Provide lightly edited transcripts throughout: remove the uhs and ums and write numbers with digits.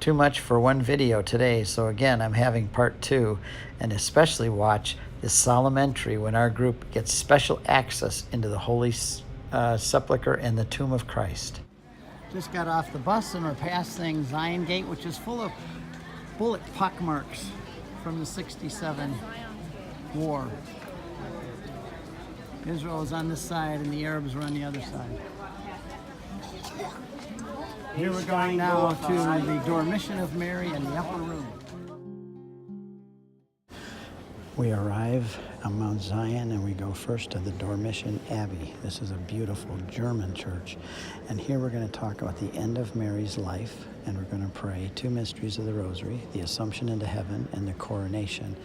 too much for one video today, so again, I'm having part 2, and especially watch this solemn entry when our group gets special access into the Holy Sepulchre and the tomb of Christ. Just got off the bus and we're passing Zion Gate, which is full of bullet pockmarks from the 67 war. Israel is on this side and the Arabs were on the other side. Here we're going now to the Dormition of Mary in the upper room. We arrive on Mount Zion and we go first to the Dormition Abbey. This is a beautiful German church. And here we're going to talk about the end of Mary's life, and we're going to pray 2 mysteries of the Rosary, the Assumption into Heaven and the Coronation.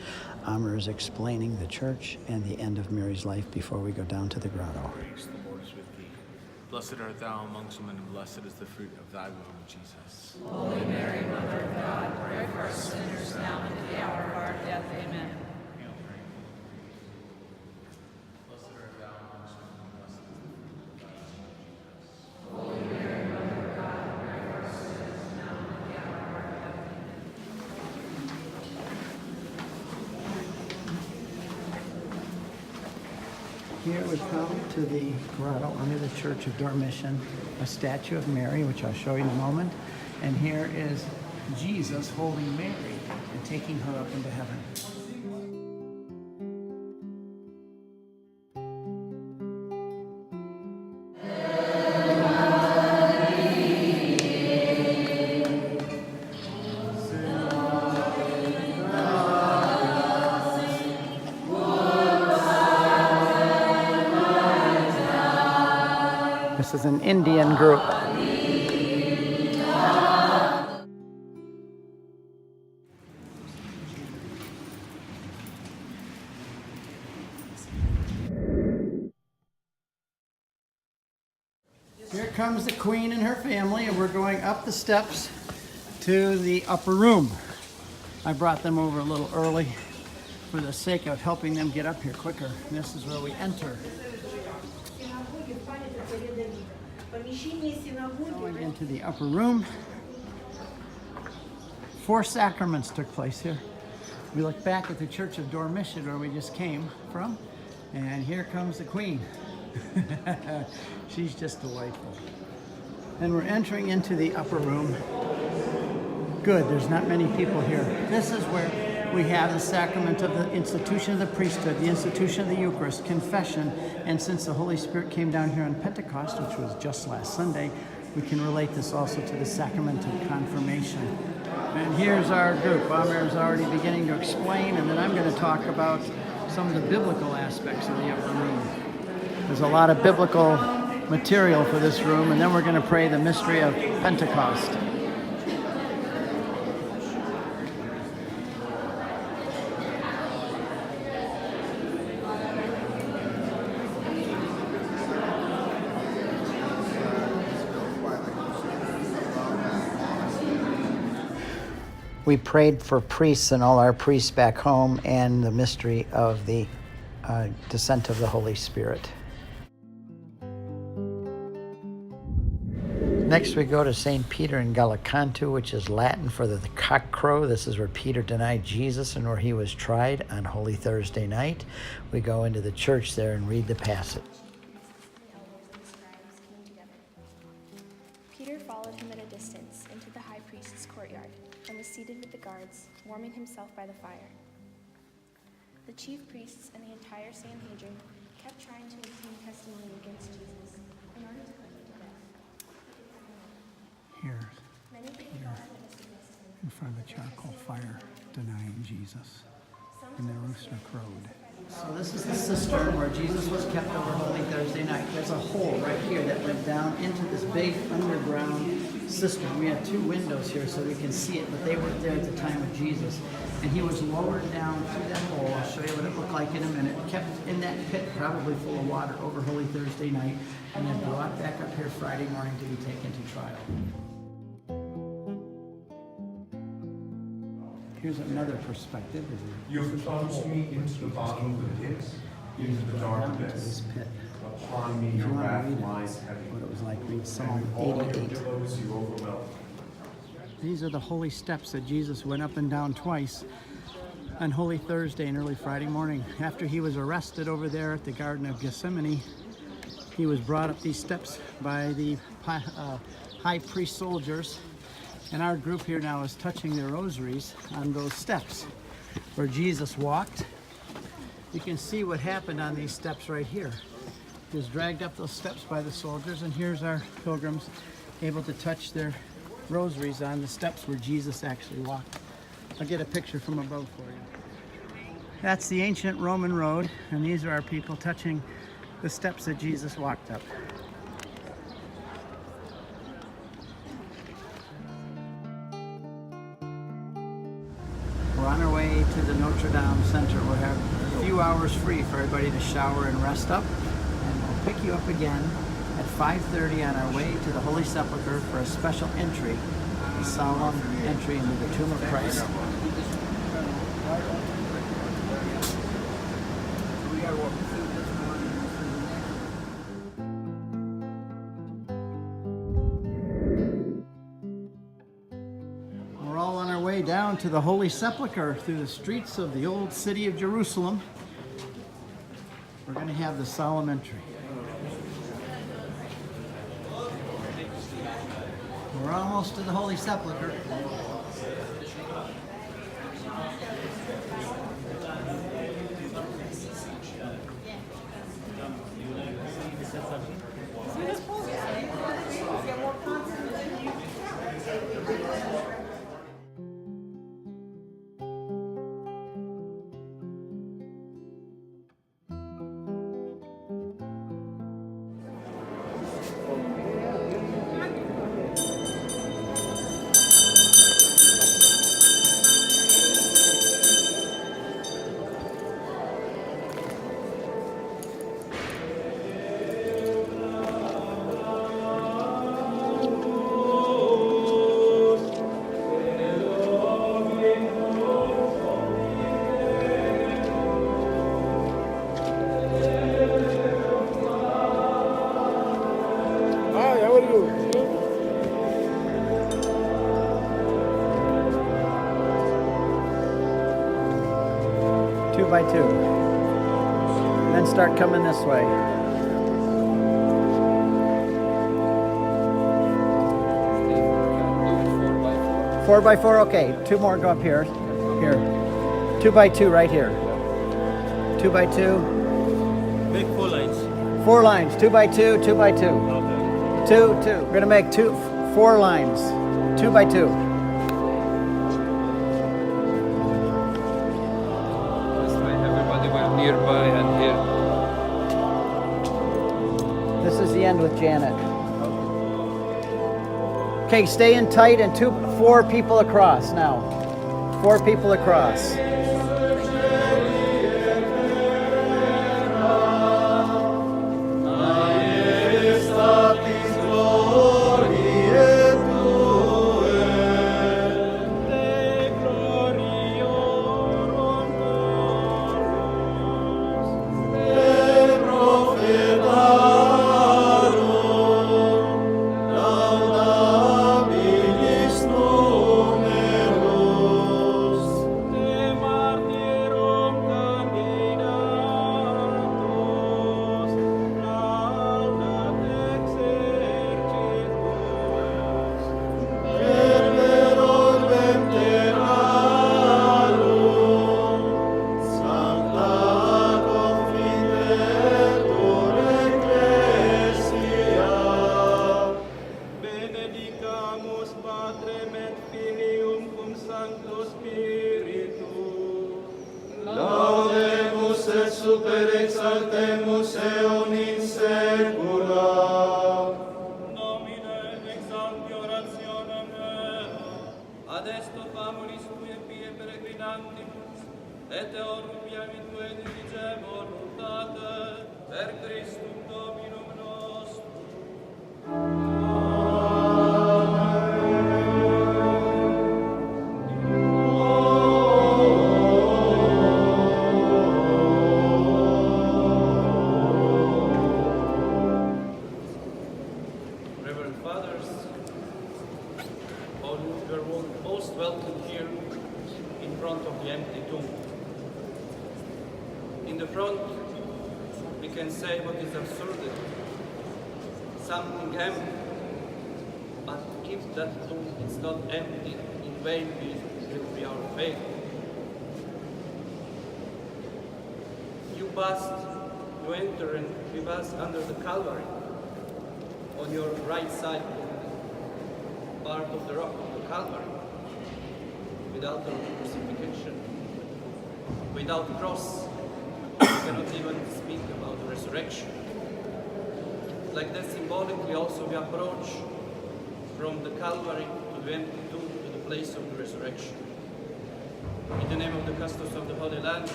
Amr is explaining the church and the end of Mary's life before we go down to the grotto. The Lord is with thee. Blessed art thou amongst women, and blessed is the fruit of thy womb, Jesus. Holy Mary, Mother of God, pray for us sinners now and at the hour of our death. Amen. Here we come to the grotto under the Church of Dormition, a statue of Mary, which I'll show you in a moment. And here is Jesus holding Mary and taking her up into heaven. This is an Indian group. Here comes the Queen and her family, and we're going up the steps to the upper room. I brought them over a little early for the sake of helping them get up here quicker. And this is where we enter. Going into the upper room. 4 sacraments took place here. We look back at the Church of Dormition where we just came from, and here comes the Queen. She's just delightful. And we're entering into the upper room. Good, there's not many people here. This is where we have the sacrament of the institution of the priesthood, the institution of the Eucharist, confession, and since the Holy Spirit came down here on Pentecost, which was just last Sunday, we can relate this also to the sacrament of confirmation. And here's our group. Amir is already beginning to explain, and then I'm going to talk about some of the biblical aspects of the upper room. There's a lot of biblical material for this room, and then we're going to pray the mystery of Pentecost. We prayed for priests and all our priests back home and the mystery of the descent of the Holy Spirit. Next we go to St. Peter in Gallicantu, which is Latin for the cock crow. This is where Peter denied Jesus and where he was tried on Holy Thursday night. We go into the church there and read the passage. Peter followed him at a distance into the high priest's courtyard and was seated with the guards, warming himself by the fire. The chief priests and the entire Sanhedrin kept trying to obtain testimony against Jesus in order to put him to death. Here, in front of the charcoal fire, denying Jesus, and the rooster crowed. So this is the cistern where Jesus was kept over Holy Thursday night. There's a hole right here that went down into this big underground cistern. We have 2 windows here so we can see it, but they weren't there at the time of Jesus. And he was lowered down through that hole. I'll show you what it looked like in a minute. Kept in that pit, probably full of water, over Holy Thursday night, and then brought back up here Friday morning to be taken to trial. Here's another perspective. You have plunged me into the bottom of the pit, into the darkness. Upon me your wrath lies heavy. What it was like, read Psalm All 88. your billows you overwhelm. These are the holy steps that Jesus went up and down twice on Holy Thursday and early Friday morning. After he was arrested over there at the Garden of Gethsemane, he was brought up these steps by the high priest soldiers. And our group here now is touching their rosaries on those steps where Jesus walked. You can see what happened on these steps right here. He was dragged up those steps by the soldiers, and here's our pilgrims able to touch their rosaries on the steps where Jesus actually walked. I'll get a picture from above for you. That's the ancient Roman road, and these are our people touching the steps that Jesus walked up. We're on our way to the Notre Dame Center. We'll have a few hours free for everybody to shower and rest up, and we'll pick you up again at 5:30 on our way to the Holy Sepulchre for a special entry, a solemn entry into the tomb of Christ. We're all on our way down to the Holy Sepulchre through the streets of the old city of Jerusalem. We're going to have the solemn entry. We're almost to the Holy Sepulchre. Two by two. And then start coming this way. Four by four, okay. Two more go up here. Here. 2 by 2 right here. 2 by 2. Make 4 lines. 4 lines. 2 by 2, 2 by 2. Okay. 2, 2. We're gonna make 4 lines. 2 by 2. Everybody will nearby and here. This is the end with Janet. Okay, stay in tight and 4 people across now. 4 people across. et orbiam in tue dirige voluntate, per Christum Dominum nostrum. Reverend Fathers, all who are welcome here in front of the empty tomb. In the front, we can say what is absurdity, something empty, but if that tomb is not empty, in vain will be our faith. You enter and you pass under the Calvary, on your right side, part of the rock of the Calvary, without the crucifixion, without cross, we cannot even speak about the resurrection. Like that, symbolically also we approach from the Calvary to the empty tomb to the place of the resurrection. In the name of the Custos of the Holy Land,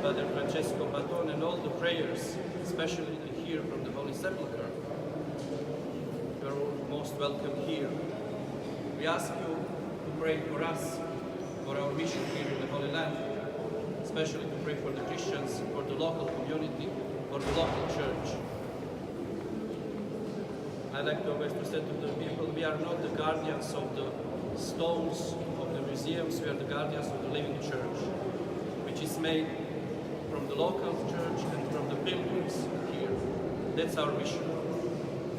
Father Francesco Baton, and all the prayers, especially here from the Holy Sepulchre, you are most welcome here. We ask you to pray for us, for our mission here in the Holy Land, especially to pray for the Christians, for the local community, for the local church. I like to always to say to the people, we are not the guardians of the stones of the museums, we are the guardians of the living church, which is made from the local church and from the pilgrims here. That's our mission.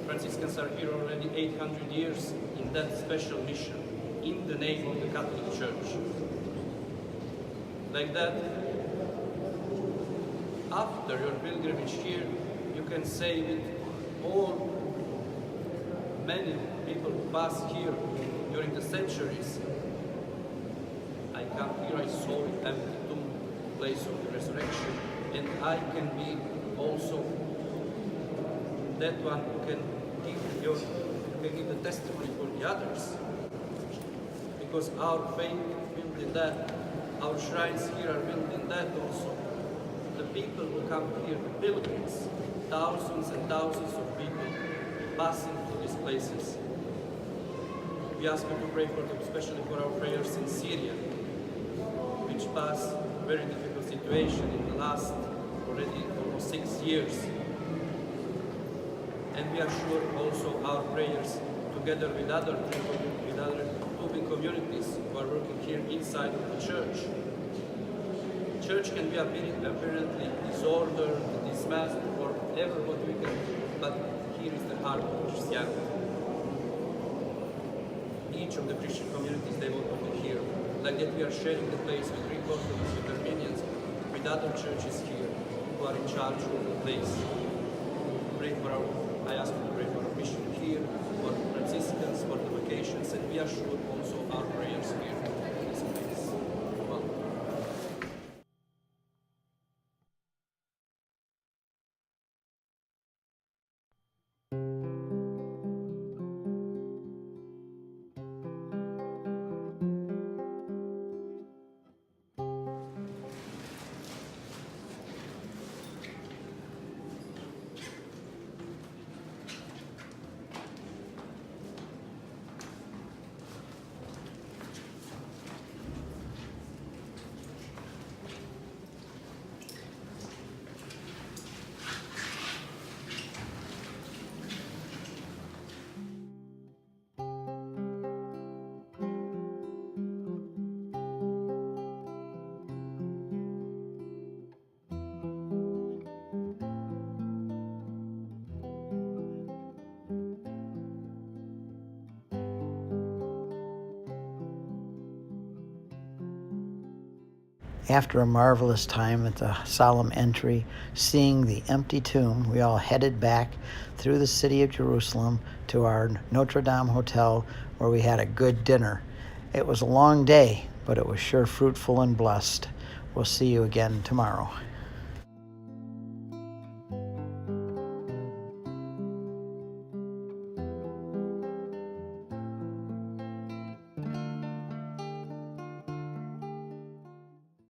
Franciscans are here already 800 years in that special mission, in the name of the Catholic Church. Like that, after your pilgrimage here, you can say with all many people who passed here during the centuries, I come here, I saw it empty tomb, place of the resurrection, and I can be also that one who can give the testimony for the others, because our faith built in that, our shrines here are built in that also. The people who come here, the pilgrims, thousands and thousands of people passing through these places. We ask you to pray for them, especially for our prayers in Syria, which passed a very difficult situation in the last already almost 6 years. And we assure also our prayers together with other moving communities who are working here inside of the church. Church can be apparently disordered, dismissed, or whatever what we can, but here is the heart of Christianity. Each of the Christian communities devoted here, like that we are sharing the place with Greek Orthodox, with Armenians, with other churches here who are in charge of the place. I ask you to pray for our mission here, for Franciscans, for the vocations, and we assure also our prayers here in this place. Welcome. After a marvelous time at the solemn entry, seeing the empty tomb, we all headed back through the city of Jerusalem to our Notre Dame hotel, where we had a good dinner. It was a long day, but it was sure fruitful and blessed. We'll see you again tomorrow.